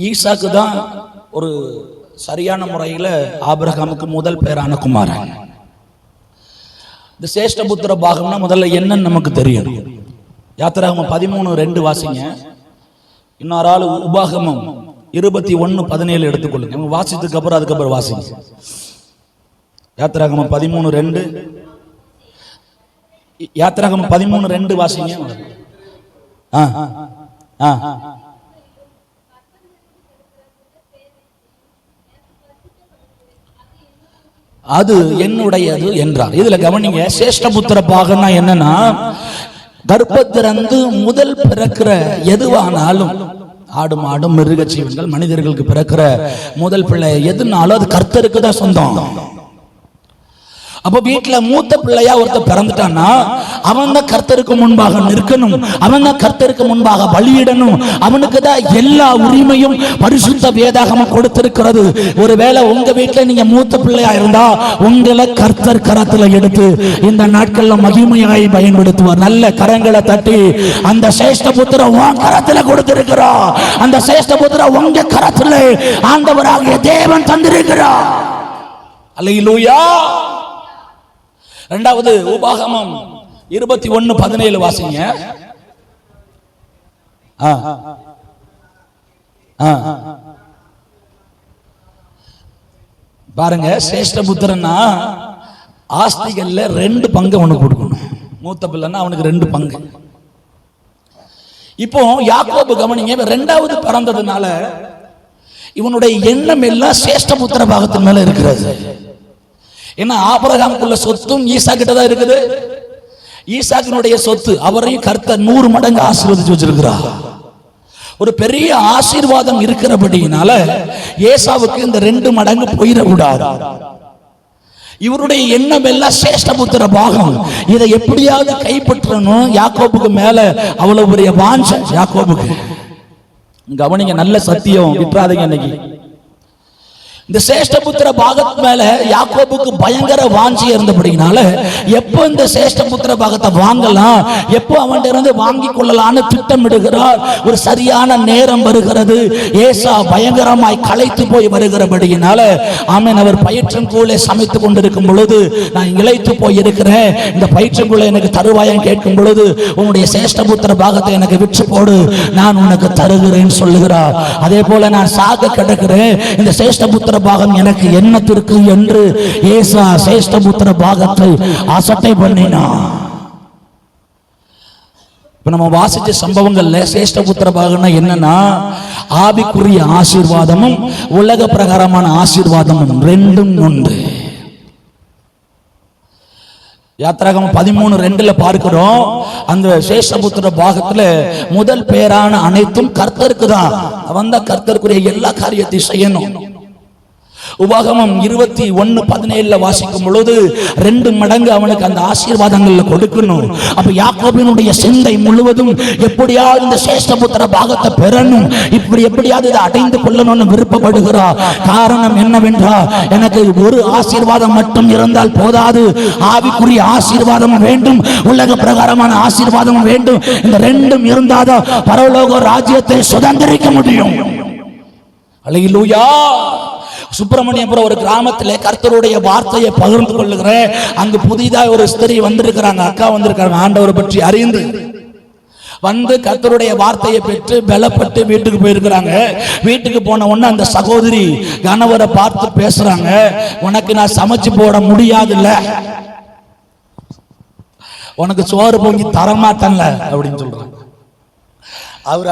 ஈசாக்கு தான் ஒரு சரியான முறையில் ஆபிரகாமுக்கு முதல் பேரான குமாரன். இந்த சேஷ்டபுத்திர பாகம்னா முதல்ல என்னன்னு நமக்கு தெரியும். யாத்திராகமம் 13:2 வாசிங்க. இன்னொரு ஆள் உபாகமம் 21:17 எடுத்துக்கொள்ளுங்க. வாசித்ததுக்கு அப்புறம் அதுக்கப்புறம் வாசிங்க. யாத்திராகமம் 13:2 யாத்திராகமம் 13:2 வாசிங்க. அது என்னுடையது என்றார். இதுல கவனிங்க, சேஷ்டபுத்திர பாகம்னா என்னன்னா, கர்ப்பத்திலிருந்து முதல் பிறக்கிற எதுவானாலும், ஆடு மாடு மிருக ஜீவன்கள் மனிதர்களுக்கு பிறக்கிற முதல் பிள்ளை எதுனாலும் அது கர்த்தருக்கு தான் சொந்தம். அப்ப வீட்டுல மூத்த பிள்ளையா ஒருத்தர் பிறந்துட்டான்னா அவன் தான் கர்த்தருக்கு முன்பாக நிற்கணும், அவன் தான் கர்த்தருக்கு முன்பாக பலியிடணும். அவனுக்கு தான் எல்லா உரிமையும் பரிசுத்த வேதாகமம் கொடுத்திருக்கிறது. ஒருவேளை உங்க வீட்டுல நீங்க மூத்த பிள்ளையா இருந்தா உங்களை கர்த்தர் கரத்துல எடுத்து இந்த நாட்கள்ல மகிமையாய் பயன்படுத்துவார். நல்ல கரங்களை தட்டி அந்த சேஷ்டபுத்திர உன் கரத்துல கொடுத்திருக்கிறார், அந்த சேஷ்டபுத்திர உங்க கரத்துல ஆண்டவராகிய தேவன் தந்திருக்கிறார். அல்லேலூயா. இரண்டாவது உபாகமம் 21:17 வாசிங்க. பாருங்க, சேஷ்டபுத்திரன்னா ஆஸ்திகள்ல 2 பங்கு அவனுக்கு கொடுக்கணும். மூத்த பிள்ளைன்னா அவனுக்கு 2 பங்கு. இப்போ யாக்கோபு கவனிங்க, இரண்டாவது பிறந்ததுனால இவனுடைய எண்ணம் எல்லாம் சேஷ்டபுத்திர பாகத்தின் மேல இருக்கிறது. ஏன்னா ஆபிரகாமுக்குள்ள சொத்தும் ஈசா கிட்ட தான் இருக்குது. ஈசாக்கினுடைய சொத்து அவரையும் கர்த்தர் 100 மடங்கு ஆசீர்வதிச்சு வச்சிருக்கிறார். ஒரு பெரிய ஆசீர்வாதம் இருக்கிறபடினால ஏசாவுக்கு இந்த 2 மடங்கு போயிடக்கூடாது. இவருடைய எண்ணம் எல்லாம் சேஷ்டபுத்திர பாகம். இதை எப்படியாவது கைப்பற்றணும். யாக்கோபுக்கு மேல அவ்வளவு பெரிய வாஞ்சை யாக்கோபுக்கு. கவனிங்க, நல்ல சத்தியம் விட்டுறாதீங்க. இன்னைக்கு இந்த சேஷ்டபுத்திர பாகத்து மேல யாக்கோபுக்கு பயங்கர வாஞ்சி இருந்தபடினால எப்போ இந்த சேஷ்டபுத்திர பாகத்தை வாங்கலாம், எப்போ அவன்கிட்ட இருந்து வாங்கி கொள்ளலான்னு திட்டமிடுகிறார். ஒரு சரியான நேரம் வருகிறது. ஏசா பயங்கரமாய் களைத்து போய் வருகிறபடியினால ஆமென், அவர் பயிற்றங்கூழை சமைத்து கொண்டிருக்கும் பொழுது, நான் இளைத்து போய் இருக்கிறேன், இந்த பயிற்றங்கூழை எனக்கு தருவாயம் கேட்கும் பொழுது, உன்னுடைய சேஷ்டபுத்திர பாகத்தை எனக்கு விற்று போடு, நான் உனக்கு தருகிறேன் சொல்லுகிறார். அதே போல நான் சாக கிடக்கிறேன், இந்த சேஷ்டபுத்திர பாகம் எனக்கு என்னத்திற்கு என்று ஏசா சேஷ்டபுத்திர பாகத்தை அசட்டை பண்ணினான். இப்ப நம்ம வாசிச்ச சம்பவங்கள்ல சேஷ்டபுத்திர பாகம்னா என்னன்னா, ஆவிக்குரிய ஆசீர்வாதமும் உலக பிரகாரமான ஆசீர்வாதமும் 2ம் உண்டு. யாத்திராகமம் 13:2 பார்க்கிறோம், அந்த சேஷ்டபுத்திர பாகத்துல முதல் பேரான அனைத்தும் கர்த்தருக்கு தான். அவன் தான் கர்த்தருக்குரிய எல்லா காரியத்தையும் செய்யணும். உபாகமம் 21:17 வாசிக்கும் பொழுது 2 மடங்கு அவனுக்கு அந்த ஆசீர்வாதங்கள்ல கொடுக்கணும். அப்ப யாக்கோபினுடைய சிந்தை முழுவதும் எப்படியாவது இந்த சேஷ்டபுத்திர பாகத்தை பெறணும், இப்படி எப்படியாவது இதை அடைந்து கொள்ளணும்னு விருப்பப்படுகிறார். காரணம் என்னவென்றால், எனக்கு ஒரு ஆசீர்வாதம் மட்டும் இருந்தால் போதாது, ஆவிக்குரிய ஆசீர்வாதமும் வேண்டும், உலக பிரகாரமான ஆசீர்வாதமும் வேண்டும். இந்த 2ம் இருந்தாதான் பரலோக ராஜ்யத்தை சுதந்திரிக்க முடியும். அல்லேலூயா. சுப்பிரமணியபுரம் ஒரு கிராமத்திலே கர்த்தருடைய வார்த்தையை பகிர்ந்து கொள்ளுகிறேன். அங்கு புதிதாக ஒரு ஸ்திரீ வந்திருக்கிறாங்க, அக்கா வந்திருக்காங்க. ஆண்டவரை பற்றி அறிந்து வந்து கர்த்தருடைய வார்த்தையை பெற்று பலப்பட்டு வீட்டுக்கு போயிருக்கிறாங்க. வீட்டுக்கு போன உடனே அந்த சகோதரி கணவரை பார்த்து பேசுறாங்க, உனக்கு நான் சமைச்சு போட முடியாதுல்ல, உனக்கு சோறு பொங்கி தரமாட்டேன்ல அப்படின்னு சொல்றாங்க. அவர்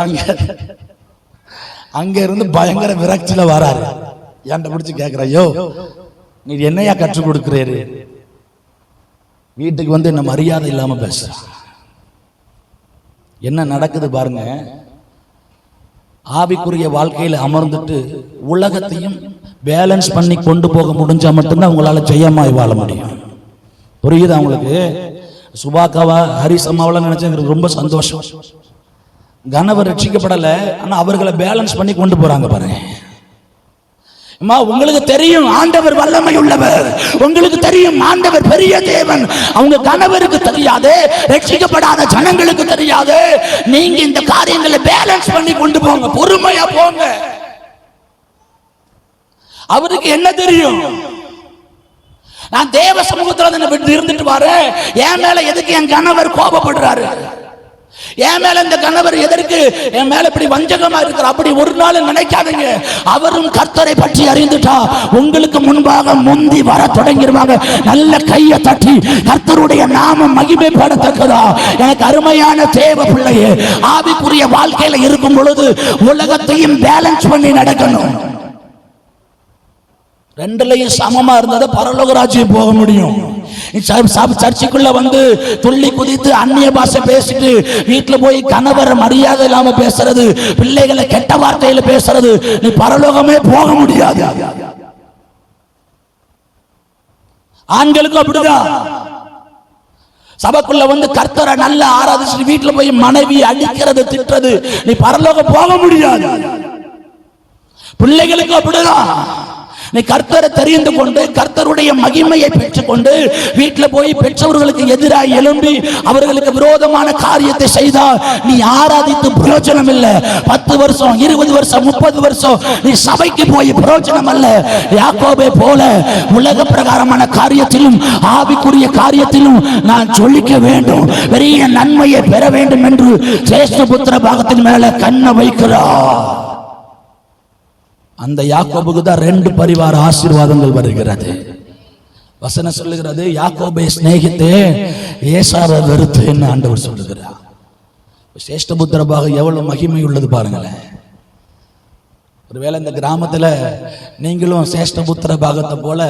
அங்க இருந்து பயங்கர விரக்தியில வராரு. என்கிட்ட பிடிச்சு கேட்கிறையோ, நீ என்னையா கற்றுக் கொடுக்கிறீரு, வீட்டுக்கு வந்து என்ன மரியாதை இல்லாம பேசுற. என்ன நடக்குது பாருங்க. ஆவிக்குரிய வாழ்க்கையில அமர்ந்துட்டு உலகத்தையும் பேலன்ஸ் பண்ணி கொண்டு போக முடிஞ்சா மட்டும்தான் உங்களால ஜெயமாய் வாழ முடியும். புரியுது அவங்களுக்கு? சுபாக்காவா ஹரிசம்மாவெல்லாம் நினைச்சேன், ரொம்ப சந்தோஷம். கணவர் ரட்சிக்கப்படல, ஆனா அவர்களை பேலன்ஸ் பண்ணி கொண்டு போறாங்க பாருங்க. உங்களுக்கு தெரியும் ஆண்டவர் வல்லமை உள்ளவர், உங்களுக்கு தெரியும் ஆண்டவர் பெரிய தேவன். அவங்க கணவருக்கு தெரியாது, ரட்சிக்கப்படாத ஜனங்களுக்கு தெரியாது. நீங்க இந்த காரியங்களை பேலன்ஸ் பண்ணி கொண்டு போங்க, பொறுமையா போங்க. அவருக்கு என்ன தெரியும்? நான் தேவ சமூகத்தில் இருந்துட்டு வரேன், என் மேல எதுக்கு என் கணவர் கோபப்படுறாரு, என் மேல இந்த கணவர் எதற்கு என் மேல இப்படி வஞ்சகமா இருக்கிறார், அப்படி ஒரு நாள் நினைக்காதீங்க. அவரும் கர்த்தரை பற்றி அறிந்துட்டா உங்களுக்கு முன்பாக முந்தி வர தொடங்கிடுவாங்க. நல்ல கையை தட்டி கர்த்தருடைய நாமம் மகிமைப்படத்தக்கதா. எனக்கு அருமையான தேவ பிள்ளையே, ஆவிக்குரிய வாழ்க்கையில இருக்கும் பொழுது உலகத்தையும் பேலன்ஸ் பண்ணி நடக்கணும். ரெண்டுலையும் சமமா இருந்ததை பரலோக ராஜ்யம் போக முடியும். சர்ச்சுக்குள்ள வந்து துள்ளி குதித்து அந்நிய பாஷை பேசிட்டு வீட்டுல போய் கணவர் மரியாதை இல்லாம பேசுறது, பிள்ளைகளை கெட்ட வார்த்தையில பேசுறது, நீ பரலோகமே போக முடியாது. ஆண்களுக்கும் அப்படிதான். சபைக்குள்ள வந்து கர்த்தரை நல்ல ஆராதிச்சு வீட்டுல போய் மனைவி அடிக்கிறது திட்டுறது, நீ பரலோகம் போக முடியாது. பிள்ளைகளுக்கு அப்படிதான். நீ கர்த்தரை தெரிந்து கொண்டு கர்த்தருடைய மகிமையை பெற்றுக்கொண்டு வீட்டில் போய் பெற்றவர்களுக்கு எதிராக எழும்பி அவர்களுக்கு விரோதமான காரியத்தை செய்தால் நீ ஆராதித்து பிரயோஜனம் இல்லை. 10 வருஷம் 20 வருஷம் 30 வருஷம் நீ சபைக்கு போய் பிரயோஜனம் அல்ல. யாக்கோபை போல உலக பிரகாரமான காரியத்திலும் ஆவிக்குரிய காரியத்திலும் நான் சொல்லிக்க வேண்டும், பெரிய நன்மையை பெற வேண்டும் என்று சேஷ்டபுத்திர பாகத்தின் மேல கண்ணை வைக்கிறார். அந்த யாக்கோபுக்கு தான் 2 பரிவார ஆசீர்வாதங்கள் வருகிறது. வசனம் சொல்லுகிறது, யாக்கோபை சிநேகித்து ஏசாவை வெறுத்து என்ன ஆண்டவர் சொல்லுகிறார். சேஷ்டபுத்திர பாகம் எவ்வளவு மகிமை உள்ளது பாருங்களேன். ஒருவேளை இந்த கிராமத்துல நீங்களும் சேஷ்டபுத்திர பாகத்தை போல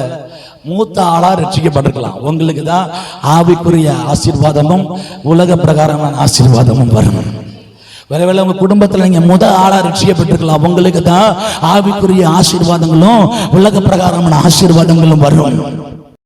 மூத்த ஆளா ரட்சிக்கப்பட்டிருக்கலாம். உங்களுக்கு தான் ஆவிக்குரிய ஆசீர்வாதமும் உலக பிரகாரமான ஆசீர்வாதமும் வரும். வேலை உங்க குடும்பத்தில் நீங்க ஆளா ரட்சிக்கப்பட்டிருக்கலாம். உங்களுக்கு தான் ஆவிக்குரிய ஆசீர்வாதங்களும் உலக பிரகாரமான ஆசீர்வாதங்களும் வரும்.